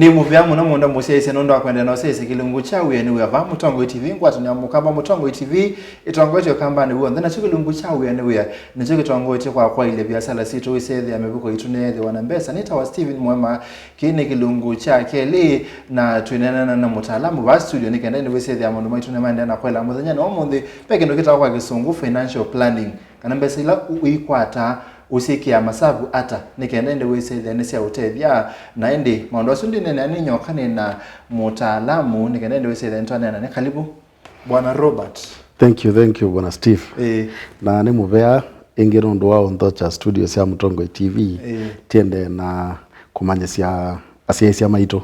ni muvya muno mundo musese nondo akwenda na sese kilungu chawe yani we ava Mutongo TV ngwatu nyamukamba Mutongo TV itongoje kamba ni uonza na chikilungu chawe yani we na chikitongoje kwa ile biasala situ isethe amebuko itunethe wanambesa nita wa Steven Mwema kini kilungu chake li na tuinena na mutaalamu wa studio nikenda ni wesethe amundu maitu ne manda na kwela muthenya no mundi peke ndo kita kwa kisungu financial planning kana mbesa ila uikwata usikia masabu ata nikenda ndi wesethe ni sia utethia na ndi maondo sundi nene ani nyokane na mutaalamu nikenda ndi wesethe ntwana na karibu Bwana Robert. Thank you Bwana Steve. Na ni muvea ingirondo wao ndocha studio cia Mutongo TV tiende na kumanyisia asiaisia maito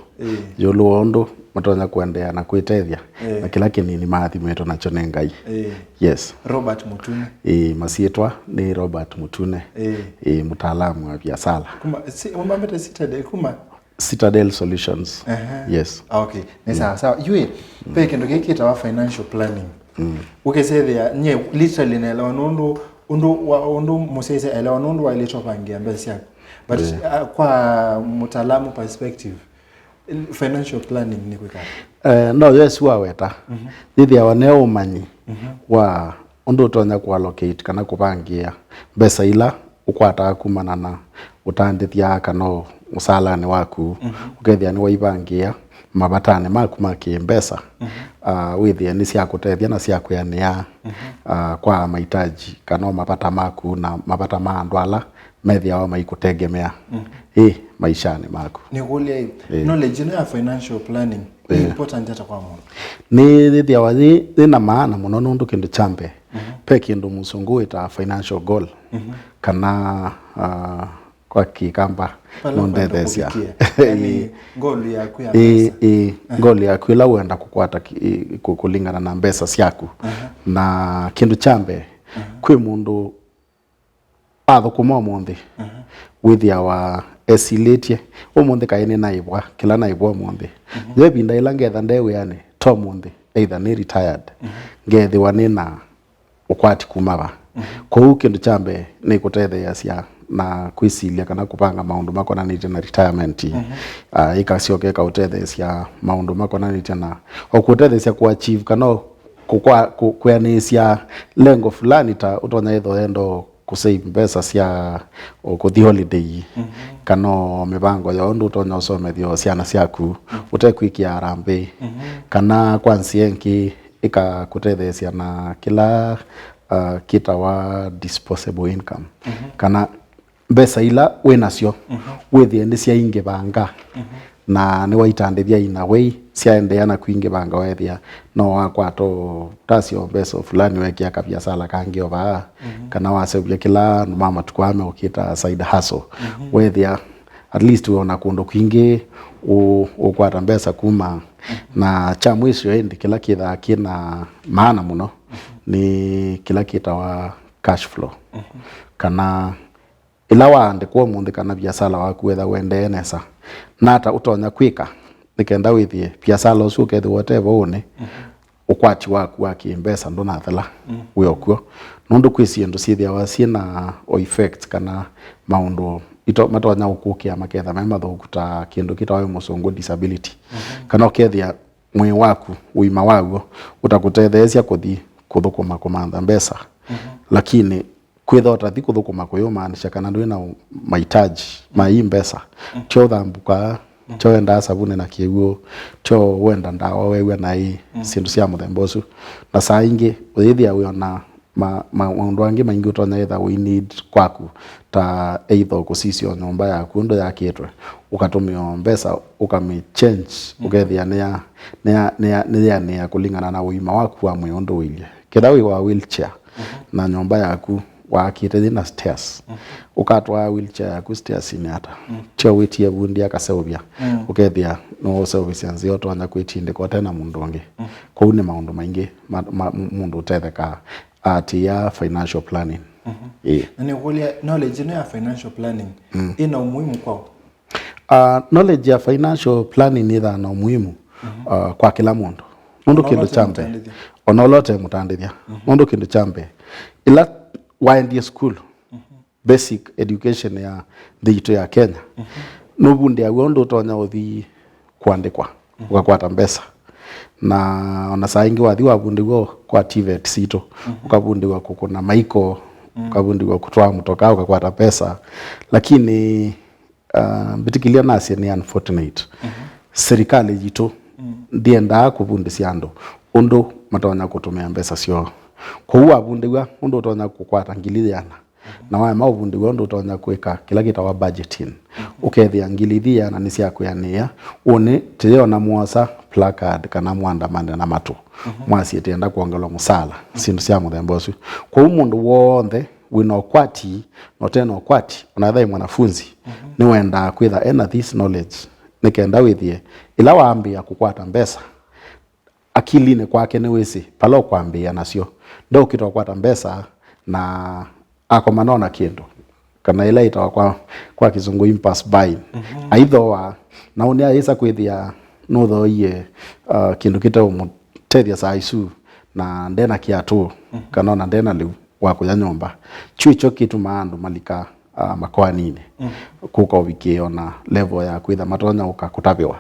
yoluondo matonya kuendea na kuitethia na kila kinini mathi mweto nacho ne Ngai. Yes. Robert Mutune. Masietwa ni Robert Mutune. Mtaalamu wa biashara. Kuma umambeta Citadel Solutions. Yes. Okay. Ni sawa. Yue peke ndo kikita wa financial planning. Ukesethia nye literally na elawanondo undo musese elawanondo wa ile chopangia mbesi yako. But kwa mutaalamu perspective financial planning ni kwika. No, yes waweta. Thithia waneo umanyi wa undo tonya ku allocate kana kupangia mbesa ila ukwata kumana na utandithia kana usalani waku ukethia ni waibangia mabatane maku makimbesa withia ni cia kutethia na cia kuyania kwa mahitaji kana mabata maku na mabata ma andwala methia wa maikutegemea maishani maku ni gule knowledge ya financial planning ni important hata kwa mundu ni thithia wathi na maana muno nundu kindu chambe pe kindu musungu ita financial goal kana kwa kikamba nondethesia yani goal ya kuya pesa goal ya kwila wenda kukwata kulingana na mbesa ciaku na kindu chambe kwi mundu patho kuma mundi withia wa esiletie umundi kaini naibwa kila naibwa mundi yebinda ila ngetha ndewe yani to mundi either ni retired ngethi wanina ukwati kumaba kwa kindu chambe ni kutethea cia na kwisilia kana kupanga maundu makona nite na retirement ikacioke ka utethecia maundu makona nite na okutethecia ku achieve kana kuyanecia lengo fulani ta utonya etho endo kusave pesa cia kuthi holiday kana mibango ya undu utonya usomethio ciana ciaku utekwikia arambe kana kwansi enki ikakutethecia na kila kita wa disposable income kana mbesa ila wenacio withie ni cia inge banga na ni waitandithia ina wei ciaendea na kuinge banga wethia no wakwato tasio mbesa fulani wekia kabiasala kangi ova kana wasebia kila mama tukwame ukita side hustle wethia at least uona kundo kwingi ukwata mbesa kuma na cha mwisho endi kila kitha kina maana muno ni kila kita wa cash flow kana ila waande kwa mundi kana biasala waku wetha wende nesa nata utonya kwika nikenda withie biasala usuke the whatever one ukwati waku wakimbesa ndo nathela wiokuo nundu kwisi ndo cithia wacie na o effect kana maundu ito matonya ukukia maketha mema thukuta kindu kitawe musungu disability kana ukethia mwi waku uima waguo utakutethecia kuthi kuthukuma kumantha mbesa lakini kwithota thi kuthukuma kuyo maanisha kana ndwe na mahitaji mai mbesa tio thambuka tio enda sabune na kiuo tio wenda ndawa wewe na hii sindu cia muthembosu na saa ingi withia wiona maundu angi maingi utonya etha we need kwaku ta either kusicio nyumba yaku ndo yakitwe ukatumia mbesa ukami change ukethia ne kulingana na uima waku wa mweondo wilie kithawi wa wheelchair na nyumba yaku wakite thina stairs ukatwa wheelchair yaku stairs ni ata tio witie bundi akaseubia ukethia no service anzi otonya kwitinde kwa tena mundu onge kwa une maundu maingi mundu utetheka ati ya financial planning nani kulia knowledge ya financial planning ina umuhimu kwao knowledge ya financial planning ina na umuhimu kwa kila mundu kindu chambe onolote mutandithia mundu kindu chambe ila waendie school basic education ya thito ya Kenya no bunde awondo tonya uthi kuandikwa ukakwata mbesa na ona saa ingi wathi wabundiwa kwa TVET sito ukabundiwa kukuna maiko ukabundiwa kutoa mtoka ukakwata pesa lakini bitikilia nasi ni unfortunate serikali jitu ndienda kubundisia andu undu matonya kutumia mbesa sio kwa huwa bundiwa undu utonya kukwata ngiliana na wae maubundiwa undu utonya kuweka kila kitawa budgeting ukethia ngiliana ni cia kuyania une teo na muasa placard kana mwandamane na matu mwasi etienda kuongelwa musala sindu cia muthemba ucio kwa umundu wonthe wina ukwati no tena ukwati unathai mwanafunzi ni wenda kwitha ena this knowledge nikenda withie ila waambia kukwata mbesa akilini kwake ni wisi pala kwambia nacio ndio ukitoa kwata mbesa na akomanona kindu kana ila itawa kwa kizungu impasse buying aithoa na unia isa kwithia no thoie kindu kitaumu-tethia saa isu na ndena kiatu kana na ndena liu wako ya nyomba chuicho kitu maandu malika makoanine kuka wikio na level ya kwitha matonya ukakutabiwa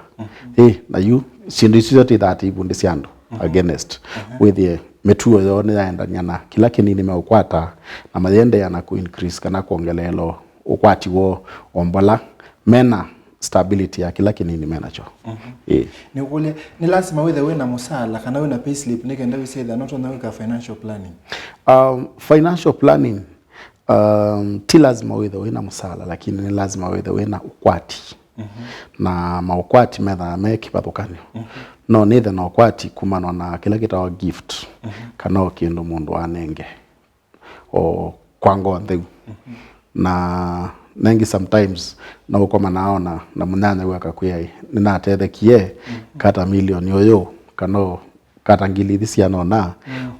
na you sindu icio tithati ibundi ciandu against with metuo yone yaendania na kila kinini meukwata na mayende yana ku increase kana kuongelelo ukwati wo ombola mena stability ya kila kinini menacho ni ukule ni lazima wewe na musala kana wewe na payslip nikenda we say that not on the financial planning financial planning ti lazima wewe na musala lakini ni lazima wewe na ukwati na maukwati metha mekipathukani no neither na ukwati kumano na kila kitawa gift kana kindu mundu anenge o kwango ntheu na nengi sometimes na ukoma naona na munyanya waka kuyai ninatethekie kata milioni yoyo kana kata ngilithi ciano na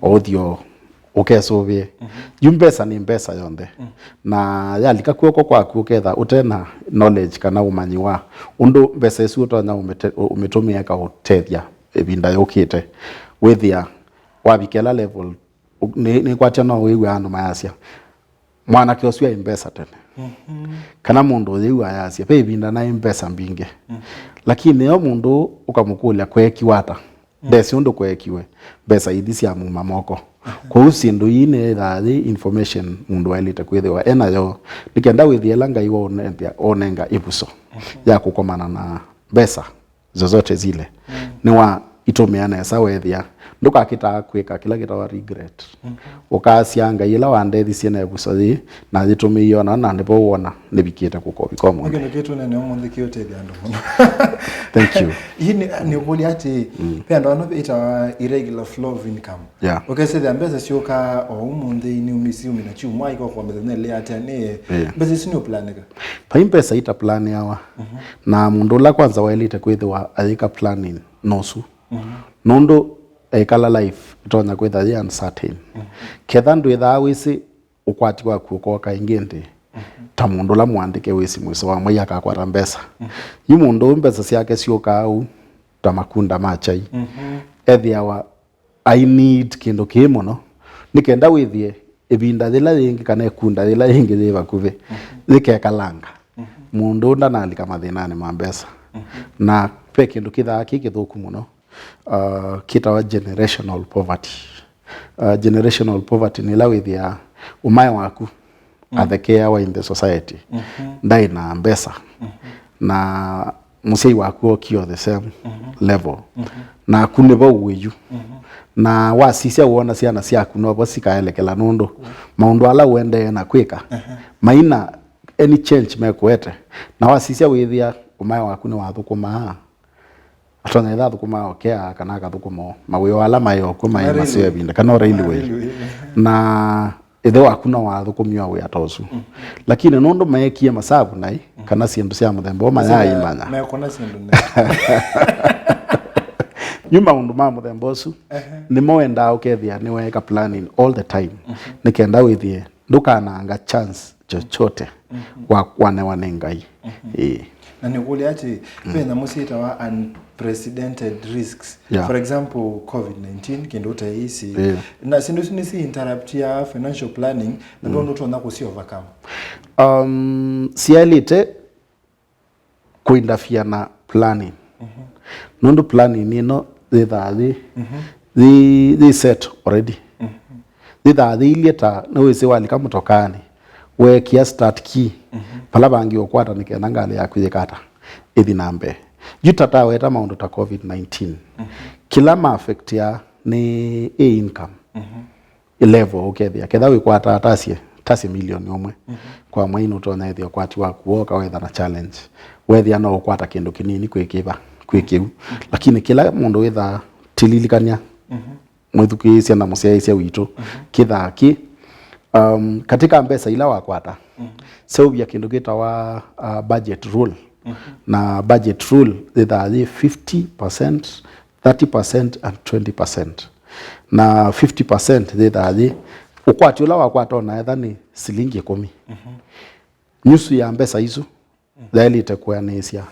othio ukesovie yumbesa ni mbesa yonde na yalika kuoko kwaku uketha utena knowledge kana umanyi wa undu mbesa isu utonya umetumia ka utethia ebinda yokite withia wabikela level ni kwatia no wiwe andu mayasia mwana kiosua mbesa tene kana mundu yiwa yasia pe binda na mbesa mbinge lakini yo mundu ukamukulia kwekiwata desi undu kwekiwe mbesa idisi ya mumamoko kwa usindu ine the information mundu walite kwithiwa ena yo nikenda withia ngai wo onenga ibuso ya kukomana na mbesa zozote zile ni wa itumiana esa wethia nduka kita kwika kila kitawa regret ukasianga ila wandethi ciana ebuso thi na zitumio na ndipo wona nibikite kukobiko mu ngene kitu nene omundi kiotedia andu muno thank you yini ni ukuli ati pendo no ita irregular flow of income ukese the mbeza sioka o umundi ni umisi umina chumwa iko kwa mbeza nele ati ne mbeza sino planika pa impesa ita plan yawa na mundu la kwanza waelite kwithwa aika planning nosu nondo ekala life itonya kwitha ya uncertain ketha ndwitha wisi ukwati waku ko kaingende ta mundu la mwandike wisi mwiso wa mwya akakwata mbesa yu mundu mbesa ciake cioka au ta makunda machai ethia wa I need kindu kimuno nikenda withie ebinda thila yingi kana ekunda thila yingi thiva kuve nikekalanga mundu ndanalika mathinani ma mbesa na pe kindu kithaa kikithuku muno kitawa generational poverty generational poverty ni la withia umaya waku athekea wa in the society ndai na mbesa na musei waku okio the same level na kuneva uweju na wasisia uona ciana ciaku no bosikaelekela nundu maundu ala wende na kwika maina any change mekwete na wasisia withia umaya waku ni wathukuma atona ithathu kuma okea kana gathukumo mawiyo ala mayo kuma masio binda kana railway na ithe waku no wathukumio we atosu lakini nundu maekie masabu nai kana sindu cia muthemba mayai manya mekona sindu ne nyuma undu ma muthemba usu ni moenda ukethia ni weka planning all the time nikenda withie ndukananga chance chochote wa wane ngai na ni kule ati pena musita wa unprecedented risks for example COVID-19 kendo utaisi na sindu si interrupt ya financial planning na ndo tuna kusi overcome sialite kuindafia na planning Nundu plan inino they set already. They ileta no wese wali kama tokani we kia start key pala bangi okwata nikenda ngale ya kuyekata ithi nambe jutata weta maundu ta COVID-19 kila ma affect ya ni income level ukethia ketha wikwata tasi milioni omwe kwa mwaino tona ethio kwati wa kuoka wetha na challenge wethia no ukwata kindu kinini kwikiu lakini kila mundu wetha tililikania mwithukisia na musiaisia witu kithaki katika mbesa ila wakwata seubia kindu gitawa budget rule na budget rule that 50%, 30% and 20%. Na 50% that ukwati ula wakwata na etha ni silingi 10. Nyusu ya mbesa hizo thali itakuwa nesia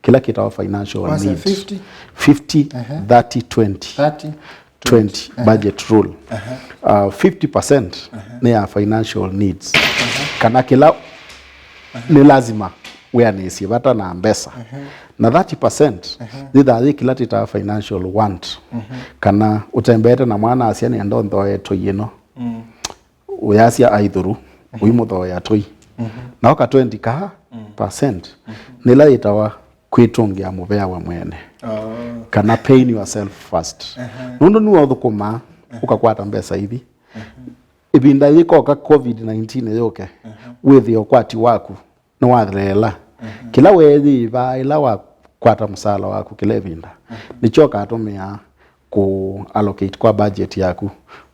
kila kitawa financial needs 50 30 20 budget rule 50% ni financial needs kana kila ni lazima awareness bata na mbesa na 30% thitha kila tita financial want kana utembete na mwana asia ni ndo ndo yeto yino uyasia aithuru uimutho ya toi na oka 20% nila itawa kwitungia mubea wa mwene kana pain yourself first nundu nuwa thukuma ukakwata mbesa hivi ibinda yiko ka COVID-19 yoke with kwati waku no wathlela kila wethi ba ila wa kwata msala waku kila ibinda nichoka atumia ku allocate kwa budget yaku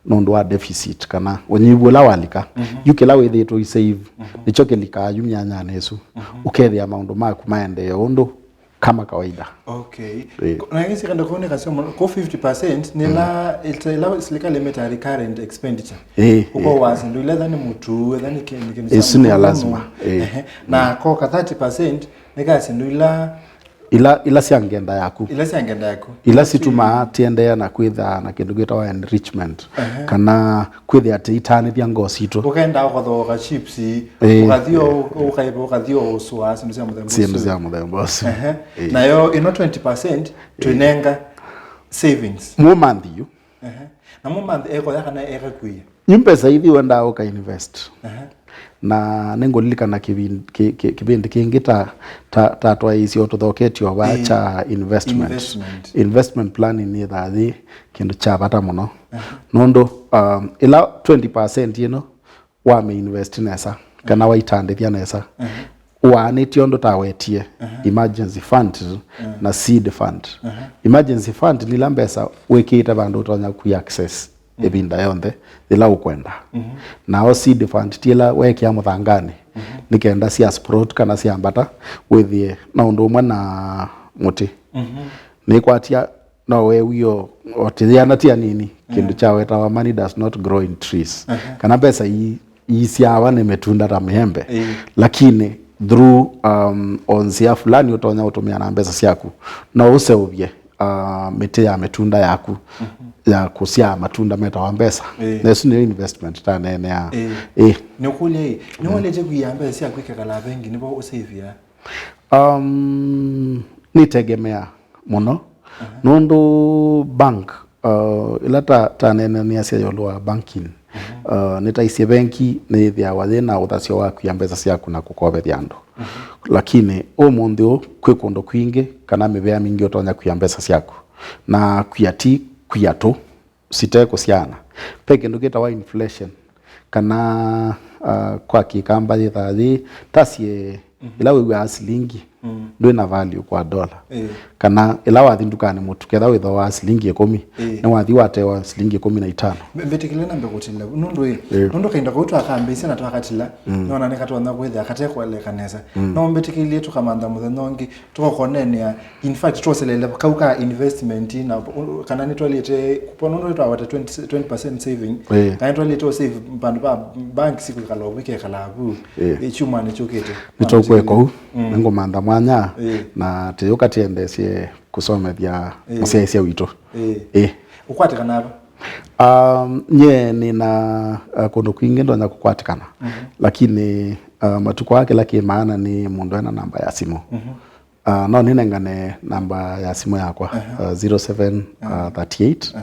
nundu wa deficit kana wonyibula walika yukila wethi to save nichoke lika yumyanya nesu ukethia maundu maku maende undu kama kawaida. Okay. Na hisi kanda kuone kasema ko 50% nila ila silika limit ya recurrent expenditure. Uko wazi ndio ile dhani mtu dhani kimsema. Isi ni lazima. Na ko ka 30% nikasi ndio ila siangenda yaku. Ila situma tiendea na kwitha na kindu gitawa enrichment kana kwitha ati itani thia ngosito ukenda ukathoka chips ukathio uswa sindu cia muthembo na yo ino 20% twinenga savings mu month you na mu month eko yakana ekakuya nyumpesa hivi wenda uka invest na nengolilika na kibindi kingi ta twaisi otuthoketio bacha investment planning ni thathi kindu cha bata muno nondo ila 20% you know wa me invest nesa kana waitandithia nesa wanitio ndo tawetie emergency fund na seed fund emergency fund ni lambesa wekita bandu tonya ku access ebinda yonthe ila ukwenda nao seed fund tila wekia muthangani nikenda cia sprout kana cia mbata withie na undu umwe na muti ni kwatia no we wio otithia tia nini kindu cha weta wa money does not grow in trees kana pesa hii siawa ni metunda ta mihembe lakini through onzia fulani utonya utumia na mbesa ciaku no useuvie miti ya metunda yaku ya kusia matunda meta wa mbesa nesu ni investment ta nene ya ni kule ni wale je kuyamba sia kwika la bengi nibo usavia ni tegemea muno nundu bank ila ta nene ni asia yolwa banking nitaisie benki ni thia wathina uthasio waku ya mbesa ciaku na kukobethia andu lakini omonthio kwikundu kwingi kana mibea mingi utonya kuya mbesa ciaku na kuyatu siteko ciana peke ndugita wa inflation kana kwa kikamba thithathi tasie ila we wa silingi ndo na value kwa dola kana ila wathi ndukani mutu ketha witho wa silingi 10 na wathi wate wa silingi 15 mbetikile na mbekutila nundu kainda ko twakambe sina twakatila nona nekatwana kwetha akatekwa le kanesa no mbetikile tukamanda muthenongi tukokonene in fact twoselele kauka investment na kana nitwalete kuponono twawata 20% saving kana twalete save mpandu ba bank siku kalobike kalabu ichuma nechokete nitokweko ngomanda mwanya na tiyuka tiendesie kusomethia musesia wito ukwatikana apa nye nina kundu kwingi ndonya kukwatikana lakini matuko yake laki maana ni mundu ena namba ya simu no ninengane namba ya simu yakwa 0738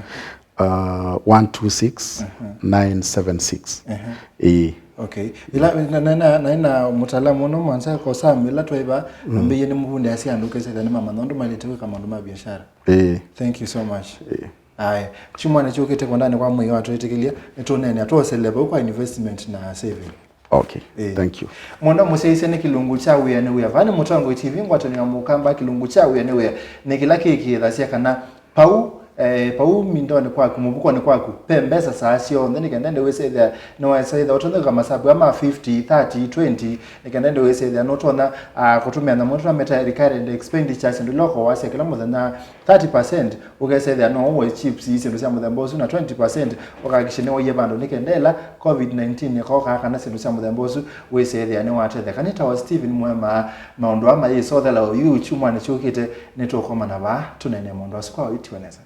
126 976. Okay. Ila na mutaalamu no mwanza ko Sam ila twaiba mbiye ni muhunde asianduke sasa ni mama ndo malitewe kama ndo biashara. Thank you so much. Aye. Chumwana chokete kwa ndani kwa mwe watu etekelia etonene atoseleba kwa investment na saving. Okay. Thank you. Mwanda museise ni kilungu cha uya ni uya vani Mutongo TV ngwatani ya mukamba kilungu cha uya ni uya nikilaki ikithasia kana pau mindone kwaku mubuko ni kwaku pembesa sasio then ikendende we say there no I say that otonga masabu ama 50 30 20 ikendende we say there not ona kutumia na moto meta recurrent expenditures and loko wase kila mo na 30% ukese there no always chips isi ndo samu mbosu na 20% ukakishine oye bando nikendela covid-19 ne kana sindu samu mbosu we say there no ate the kanita wa Steven Mwema maondo ama yeso the la you chumwa ne chukite netokoma na ba tunene mondo sikwa itiweneza.